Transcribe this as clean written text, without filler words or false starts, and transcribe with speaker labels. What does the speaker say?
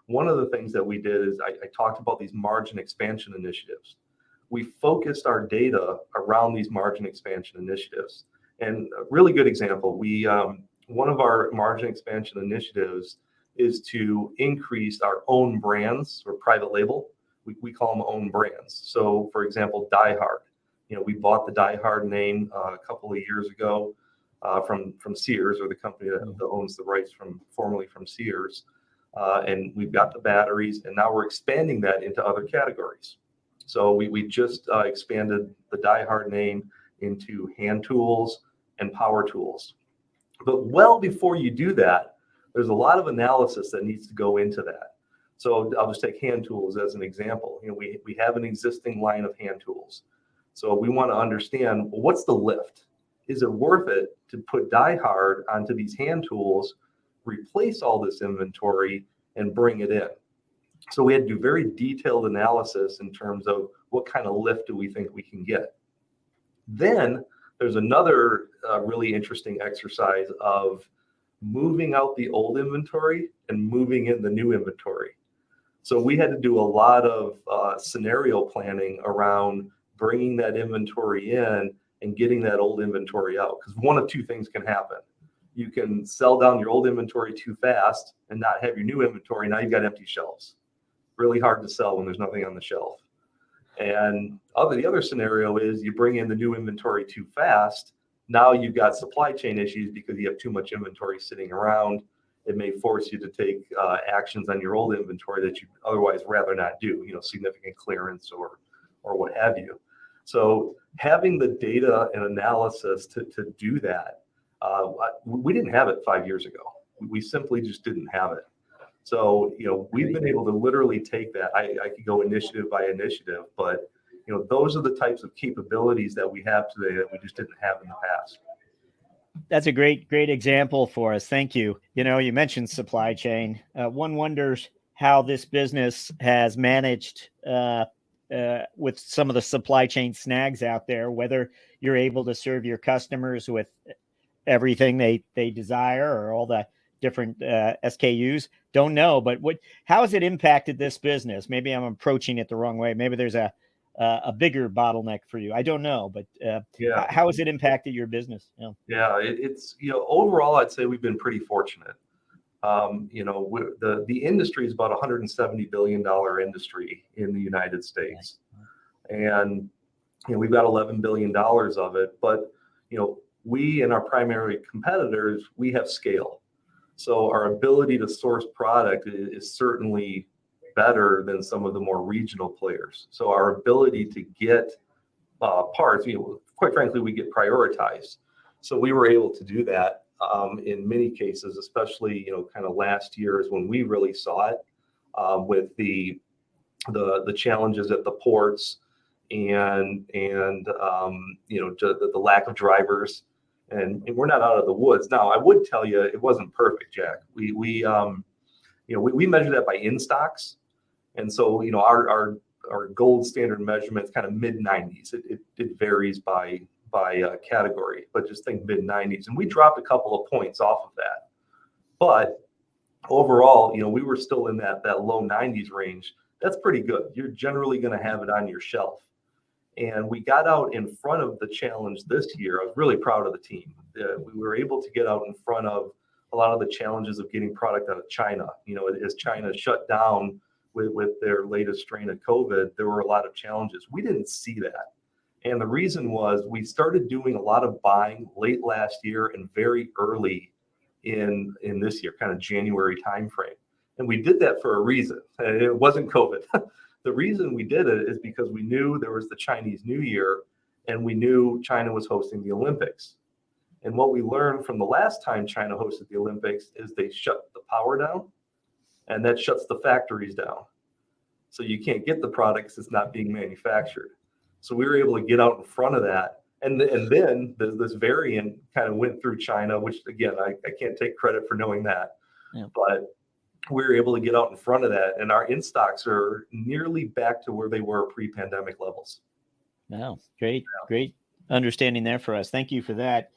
Speaker 1: one of the things that we did is I talked about these margin expansion initiatives. We focused our data around these margin expansion initiatives. And a really good example, one of our margin expansion initiatives is to increase our own brands or private label. We call them own brands. So for example, Die Hard. We bought the Die Hard name a couple of years ago from Sears, or the company that owns the rights formerly from Sears. And we've got the batteries, and now we're expanding that into other categories. So we just expanded the Die Hard name into hand tools and power tools. But well before you do that, there's a lot of analysis that needs to go into that. So I'll just take hand tools as an example. We have an existing line of hand tools. So we want to understand, well, what's the lift? Is it worth it to put Die Hard onto these hand tools, replace all this inventory, and bring it in? So we had to do very detailed analysis in terms of what kind of lift do we think we can get. Then there's another really interesting exercise of moving out the old inventory and moving in the new inventory. So we had to do a lot of scenario planning around bringing that inventory in and getting that old inventory out. Because one of two things can happen. You can sell down your old inventory too fast and not have your new inventory. Now you've got empty shelves. Really hard to sell when there's nothing on the shelf. And the other scenario is you bring in the new inventory too fast. Now you've got supply chain issues because you have too much inventory sitting around. It may force you to take actions on your old inventory that you'd otherwise rather not do, significant clearance or what have you. So having the data and analysis to do that, we didn't have it 5 years ago. We simply just didn't have it. So, we've been able to literally take that. I could go initiative by initiative, but, those are the types of capabilities that we have today that we just didn't have in the past.
Speaker 2: That's a great example for us. Thank you. You mentioned supply chain. One wonders how this business has managed with some of the supply chain snags out there, whether you're able to serve your customers with everything they desire or all the different SKUs. Don't know, but how has it impacted this business? Maybe I'm approaching it the wrong way. Maybe there's a bigger bottleneck for you. I don't know, but how has it impacted your business?
Speaker 1: It's overall, I'd say we've been pretty fortunate. The industry is about $170 billion industry in the United States, and we've got $11 billion of it. But we and our primary competitors, we have scale. So our ability to source product is certainly better than some of the more regional players. So our ability to get parts, quite frankly, we get prioritized. So we were able to do that in many cases, especially kind of last year is when we really saw it with the challenges at the ports and the lack of drivers. And we're not out of the woods. Now, I would tell you it wasn't perfect, Jack. We measure that by in stocks, and so our gold standard measurement is kind of mid 90s. It varies by category, but just think mid 90s. And we dropped a couple of points off of that, but overall, we were still in that low 90s range. That's pretty good. You're generally going to have it on your shelf. And we got out in front of the challenge this year. I was really proud of the team. We were able to get out in front of a lot of the challenges of getting product out of China. As China shut down with their latest strain of COVID, there were a lot of challenges. We didn't see that. And the reason was we started doing a lot of buying late last year and very early in this year, kind of January timeframe. And we did that for a reason. And it wasn't COVID. The reason we did it is because we knew there was the Chinese New Year and we knew China was hosting the Olympics. And what we learned from the last time China hosted the Olympics is they shut the power down, and that shuts the factories down. So you can't get the products, it's not being manufactured. So we were able to get out in front of that. And then this variant kind of went through China, which again, I can't take credit for knowing that. Yeah. But we were able to get out in front of that, and our in-stocks are nearly back to where they were pre-pandemic levels.
Speaker 2: Wow, great understanding there for us. Thank you for that.